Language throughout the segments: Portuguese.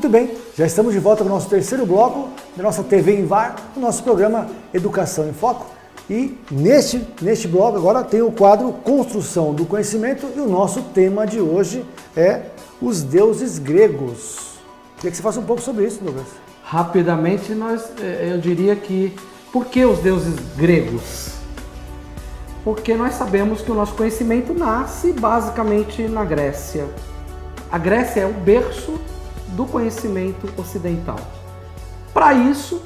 Muito bem, já estamos de volta com o nosso terceiro bloco da nossa TV em VAR, o nosso programa Educação em Foco. E neste bloco agora tem o quadro Construção do Conhecimento e o nosso tema de hoje é os deuses gregos. Queria que você faça um pouco sobre isso, Douglas. Rapidamente, eu diria que, por que os deuses gregos? Porque nós sabemos que o nosso conhecimento nasce basicamente na Grécia. A Grécia é o berço do conhecimento ocidental. Para isso,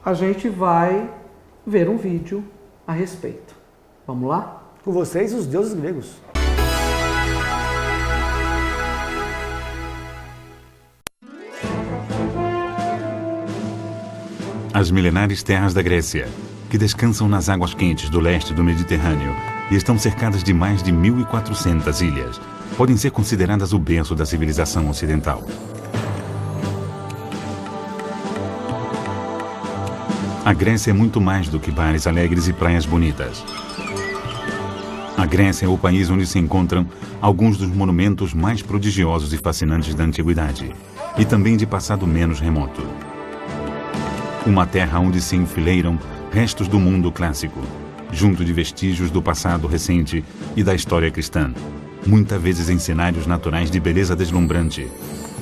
a gente vai ver um vídeo a respeito. Vamos lá? Com vocês, os deuses gregos. As milenares terras da Grécia, que descansam nas águas quentes do leste do Mediterrâneo e estão cercadas de mais de 1.400 ilhas, podem ser consideradas o berço da civilização ocidental. A Grécia é muito mais do que bares alegres e praias bonitas. A Grécia é o país onde se encontram alguns dos monumentos mais prodigiosos e fascinantes da antiguidade, e também de passado menos remoto. Uma terra onde se enfileiram restos do mundo clássico, junto de vestígios do passado recente e da história cristã, muitas vezes em cenários naturais de beleza deslumbrante,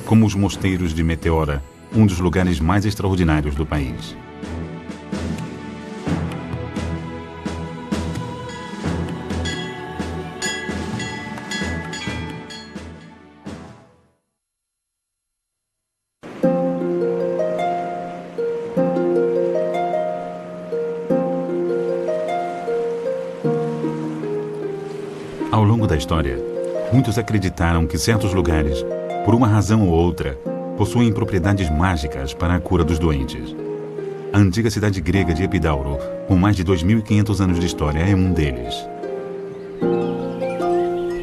como os mosteiros de Meteora, um dos lugares mais extraordinários do país. Ao longo da história, muitos acreditaram que certos lugares, por uma razão ou outra, possuem propriedades mágicas para a cura dos doentes. A antiga cidade grega de Epidauro, com mais de 2.500 anos de história, é um deles.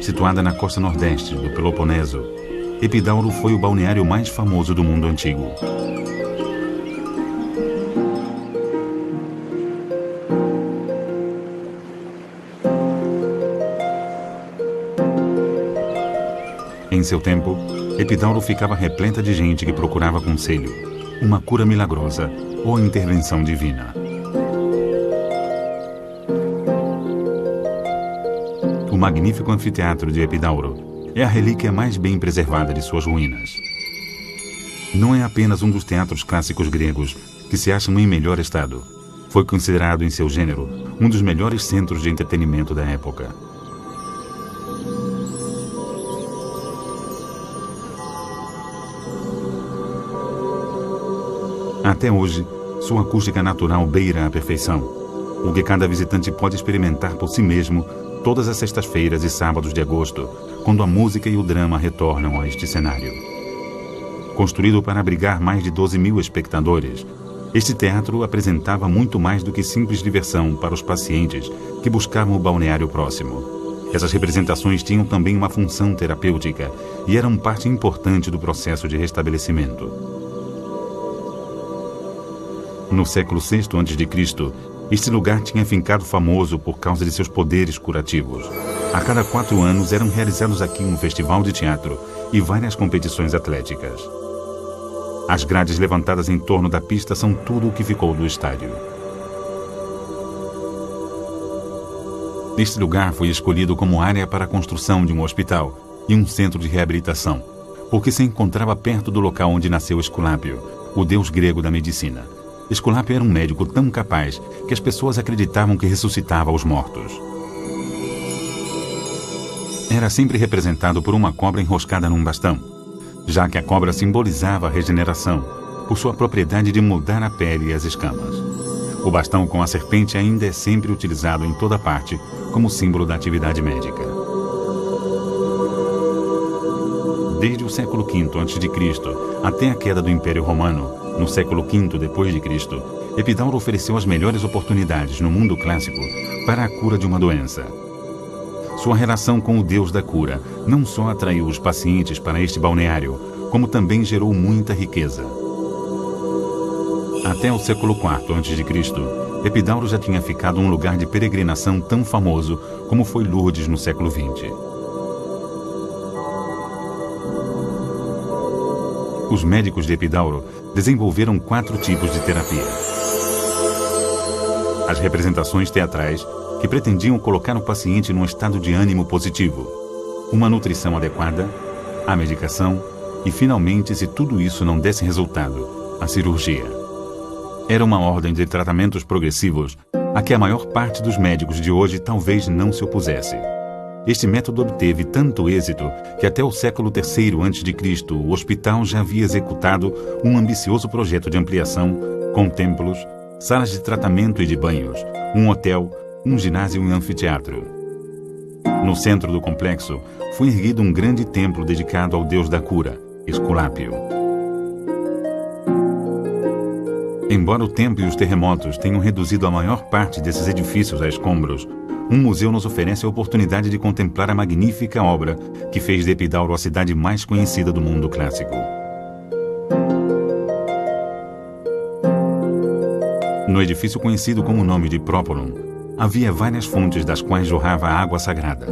Situada na costa nordeste do Peloponeso, Epidauro foi o balneário mais famoso do mundo antigo. Em seu tempo, Epidauro ficava repleta de gente que procurava conselho, uma cura milagrosa ou intervenção divina. O magnífico anfiteatro de Epidauro é a relíquia mais bem preservada de suas ruínas. Não é apenas um dos teatros clássicos gregos que se acham em melhor estado. Foi considerado em seu gênero um dos melhores centros de entretenimento da época. Até hoje, sua acústica natural beira a perfeição, o que cada visitante pode experimentar por si mesmo todas as sextas-feiras e sábados de agosto, quando a música e o drama retornam a este cenário. Construído para abrigar mais de 12.000 espectadores, este teatro apresentava muito mais do que simples diversão para os pacientes que buscavam o balneário próximo. Essas representações tinham também uma função terapêutica e eram parte importante do processo de restabelecimento. No século VI a.C., este lugar tinha ficado famoso por causa de seus poderes curativos. A cada 4 anos eram realizados aqui um festival de teatro e várias competições atléticas. As grades levantadas em torno da pista são tudo o que ficou do estádio. Este lugar foi escolhido como área para a construção de um hospital e um centro de reabilitação, porque se encontrava perto do local onde nasceu Esculápio, o deus grego da medicina. Esculápio era um médico tão capaz que as pessoas acreditavam que ressuscitava os mortos. Era sempre representado por uma cobra enroscada num bastão, já que a cobra simbolizava a regeneração, por sua propriedade de mudar a pele e as escamas. O bastão com a serpente ainda é sempre utilizado em toda parte como símbolo da atividade médica. Desde o século V a.C. até a queda do Império Romano, no século V d.C., Epidauro ofereceu as melhores oportunidades no mundo clássico para a cura de uma doença. Sua relação com o deus da cura não só atraiu os pacientes para este balneário, como também gerou muita riqueza. Até o século IV a.C., Epidauro já tinha ficado um lugar de peregrinação tão famoso como foi Lourdes no século XX. Os médicos de Epidauro desenvolveram 4 tipos de terapia. As representações teatrais, que pretendiam colocar o paciente num estado de ânimo positivo, uma nutrição adequada, a medicação e, finalmente, se tudo isso não desse resultado, a cirurgia. Era uma ordem de tratamentos progressivos a que a maior parte dos médicos de hoje talvez não se opusesse. Este método obteve tanto êxito que até o século III a.C. o hospital já havia executado um ambicioso projeto de ampliação com templos, salas de tratamento e de banhos, um hotel, um ginásio e um anfiteatro. No centro do complexo foi erguido um grande templo dedicado ao deus da cura, Esculápio. Embora o tempo e os terremotos tenham reduzido a maior parte desses edifícios a escombros, um museu nos oferece a oportunidade de contemplar a magnífica obra que fez de Epidauro a cidade mais conhecida do mundo clássico. No edifício conhecido com o nome de Própolon, havia várias fontes das quais jorrava a água sagrada.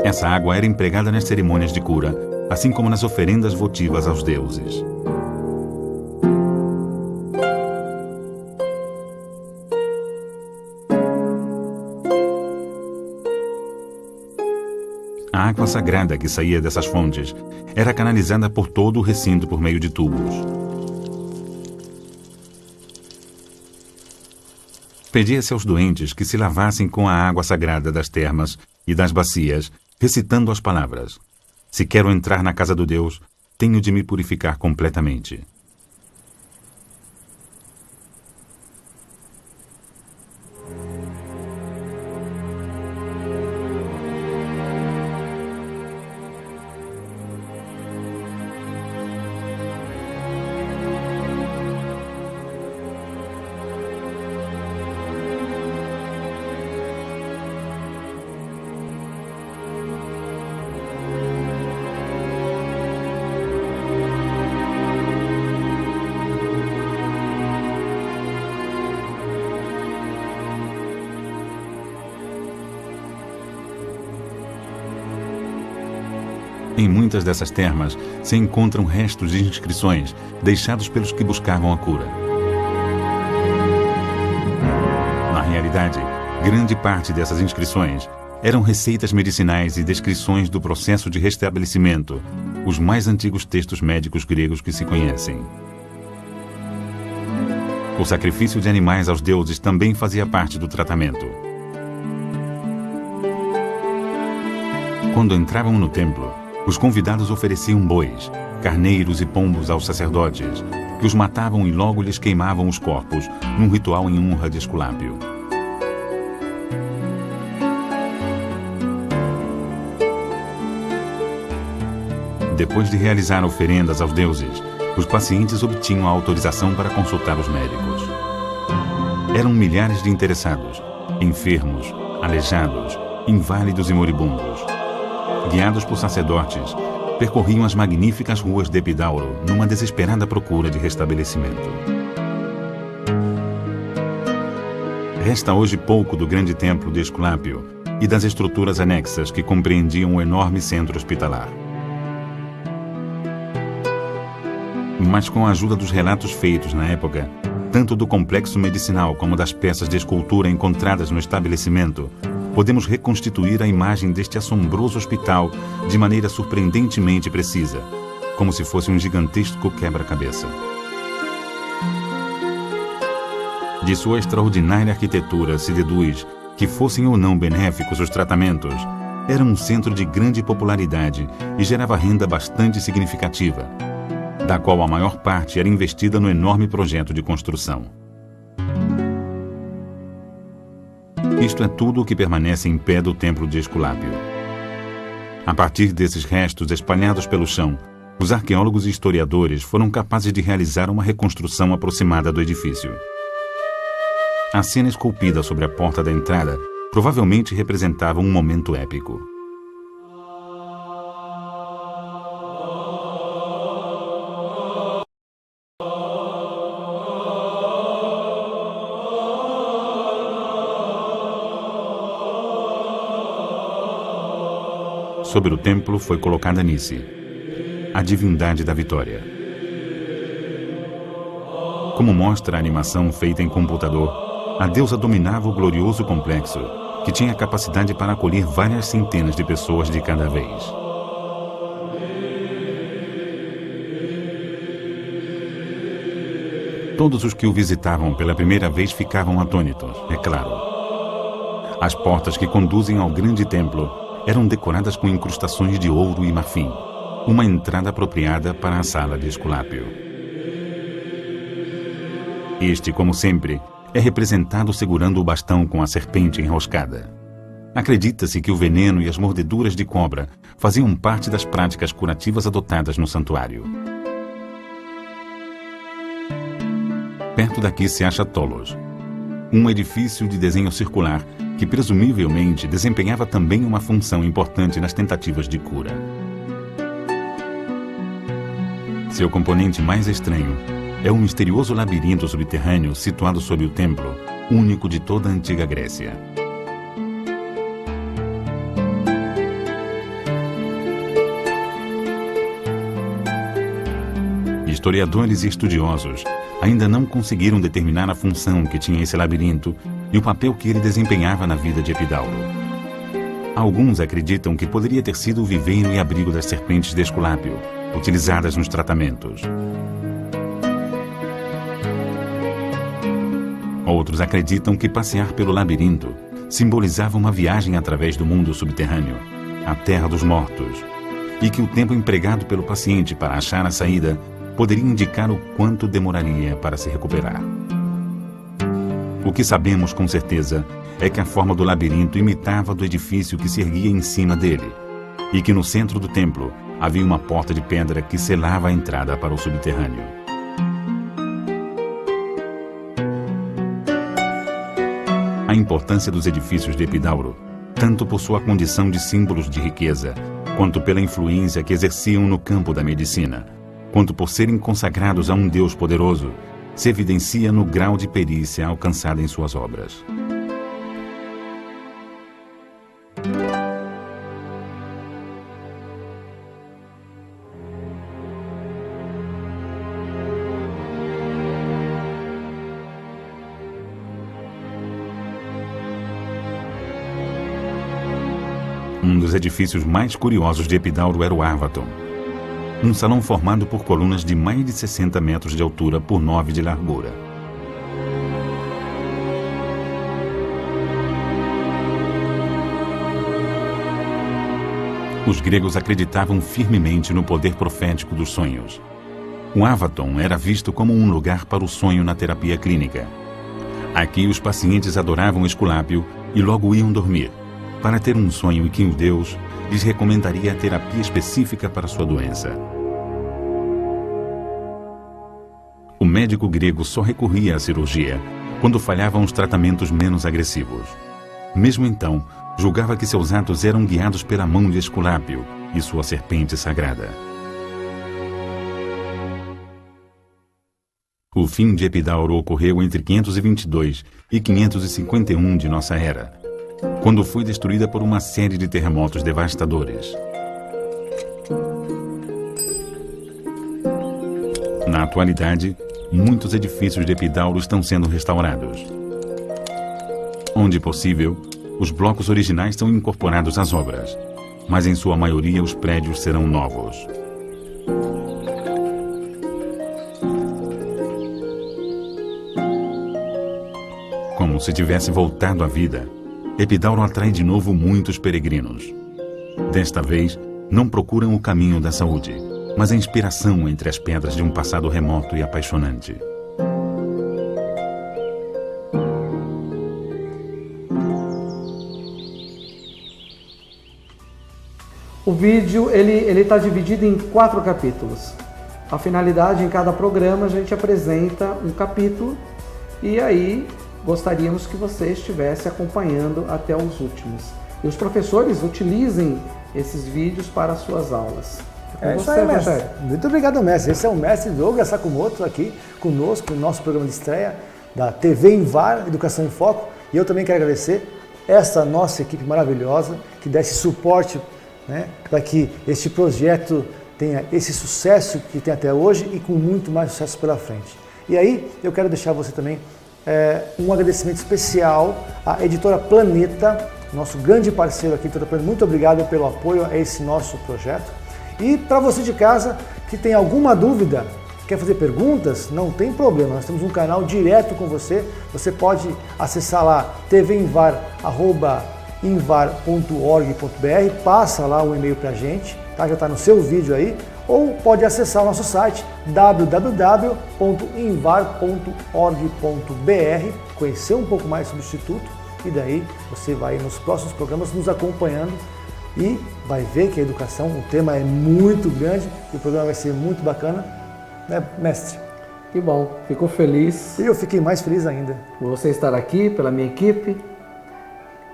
Essa água era empregada nas cerimônias de cura, assim como nas oferendas votivas aos deuses. A água sagrada que saía dessas fontes era canalizada por todo o recinto por meio de tubos. Pedia-se aos doentes que se lavassem com a água sagrada das termas e das bacias, recitando as palavras: "Se quero entrar na casa do Deus, tenho de me purificar completamente." Em muitas dessas termas se encontram restos de inscrições deixados pelos que buscavam a cura. Na realidade, grande parte dessas inscrições eram receitas medicinais e descrições do processo de restabelecimento, os mais antigos textos médicos gregos que se conhecem. O sacrifício de animais aos deuses também fazia parte do tratamento. Quando entravam no templo, os convidados ofereciam bois, carneiros e pombos aos sacerdotes, que os matavam e logo lhes queimavam os corpos, num ritual em honra de Esculápio. Depois de realizar oferendas aos deuses, os pacientes obtinham a autorização para consultar os médicos. Eram milhares de interessados, enfermos, aleijados, inválidos e moribundos. Guiados por sacerdotes, percorriam as magníficas ruas de Epidauro numa desesperada procura de restabelecimento. Resta hoje pouco do grande templo de Esculápio e das estruturas anexas que compreendiam o enorme centro hospitalar. Mas com a ajuda dos relatos feitos na época, tanto do complexo medicinal como das peças de escultura encontradas no estabelecimento, podemos reconstituir a imagem deste assombroso hospital de maneira surpreendentemente precisa, como se fosse um gigantesco quebra-cabeça. De sua extraordinária arquitetura se deduz que, fossem ou não benéficos os tratamentos, era um centro de grande popularidade e gerava renda bastante significativa, da qual a maior parte era investida no enorme projeto de construção. Isto é tudo o que permanece em pé do templo de Esculápio. A partir desses restos espalhados pelo chão, os arqueólogos e historiadores foram capazes de realizar uma reconstrução aproximada do edifício. A cena esculpida sobre a porta da entrada provavelmente representava um momento épico. Sobre o templo foi colocada Nice, a divindade da vitória. Como mostra a animação feita em computador, a deusa dominava o glorioso complexo, que tinha capacidade para acolher várias centenas de pessoas de cada vez. Todos os que o visitavam pela primeira vez ficavam atônitos, é claro. As portas que conduzem ao grande templo eram decoradas com incrustações de ouro e marfim, uma entrada apropriada para a sala de Esculápio. Este, como sempre, é representado segurando o bastão com a serpente enroscada. Acredita-se que o veneno e as mordeduras de cobra faziam parte das práticas curativas adotadas no santuário. Perto daqui se acha Tolos, um edifício de desenho circular que presumivelmente desempenhava também uma função importante nas tentativas de cura. Seu componente mais estranho é um misterioso labirinto subterrâneo situado sob o templo, único de toda a antiga Grécia. Historiadores e estudiosos ainda não conseguiram determinar a função que tinha esse labirinto e o papel que ele desempenhava na vida de Epidauro. Alguns acreditam que poderia ter sido o viveiro e abrigo das serpentes de Esculápio, utilizadas nos tratamentos. Outros acreditam que passear pelo labirinto simbolizava uma viagem através do mundo subterrâneo, a terra dos mortos, e que o tempo empregado pelo paciente para achar a saída poderia indicar o quanto demoraria para se recuperar. O que sabemos com certeza é que a forma do labirinto imitava a do edifício que se erguia em cima dele, e que no centro do templo havia uma porta de pedra que selava a entrada para o subterrâneo. A importância dos edifícios de Epidauro, tanto por sua condição de símbolos de riqueza, quanto pela influência que exerciam no campo da medicina, quanto por serem consagrados a um Deus poderoso, se evidencia no grau de perícia alcançado em suas obras. Um dos edifícios mais curiosos de Epidauro era o Arvaton, um salão formado por colunas de mais de 60 metros de altura por 9 de largura. Os gregos acreditavam firmemente no poder profético dos sonhos. O Arvaton era visto como um lugar para o sonho na terapia clínica. Aqui os pacientes adoravam Esculápio e logo iam dormir, para ter um sonho em que o Deus lhes recomendaria a terapia específica para sua doença. O médico grego só recorria à cirurgia quando falhavam os tratamentos menos agressivos. Mesmo então, julgava que seus atos eram guiados pela mão de Esculápio e sua serpente sagrada. O fim de Epidauro ocorreu entre 522 e 551 de nossa era, quando foi destruída por uma série de terremotos devastadores. Na atualidade, muitos edifícios de Epidauro estão sendo restaurados. Onde possível, os blocos originais são incorporados às obras, mas em sua maioria os prédios serão novos. Como se tivesse voltado à vida, Epidauro atrai de novo muitos peregrinos. Desta vez, não procuram o caminho da saúde, mas a inspiração entre as pedras de um passado remoto e apaixonante. O vídeo ele está dividido em 4 capítulos. A finalidade, em cada programa a gente apresenta um capítulo e aí gostaríamos que você estivesse acompanhando até os últimos. E os professores utilizem esses vídeos para as suas aulas. É isso aí, mestre. Muito obrigado, mestre. Esse é o mestre Douglas Sakamoto aqui conosco, no nosso programa de estreia da TV Invar, Educação em Foco. E eu também quero agradecer essa nossa equipe maravilhosa que dá esse suporte, né, para que este projeto tenha esse sucesso que tem até hoje e com muito mais sucesso pela frente. E aí eu quero deixar você também um agradecimento especial à Editora Planeta, nosso grande parceiro aqui, Editora Planeta. Muito obrigado pelo apoio a esse nosso projeto. E para você de casa que tem alguma dúvida, quer fazer perguntas, não tem problema, nós temos um canal direto com você. Você pode acessar lá tvinvar@invar.org.br, passa lá um e-mail para a gente, tá? Já está no seu vídeo aí, ou pode acessar o nosso site www.invar.org.br, conhecer um pouco mais sobre o Instituto, e daí você vai nos próximos programas nos acompanhando e vai ver que a educação, o tema é muito grande e o programa vai ser muito bacana, né, mestre? Que bom, fico feliz. E eu fiquei mais feliz ainda. Por você estar aqui, pela minha equipe.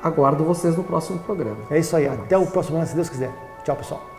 Aguardo vocês no próximo programa. É isso aí, até o próximo ano, se Deus quiser. Tchau, pessoal.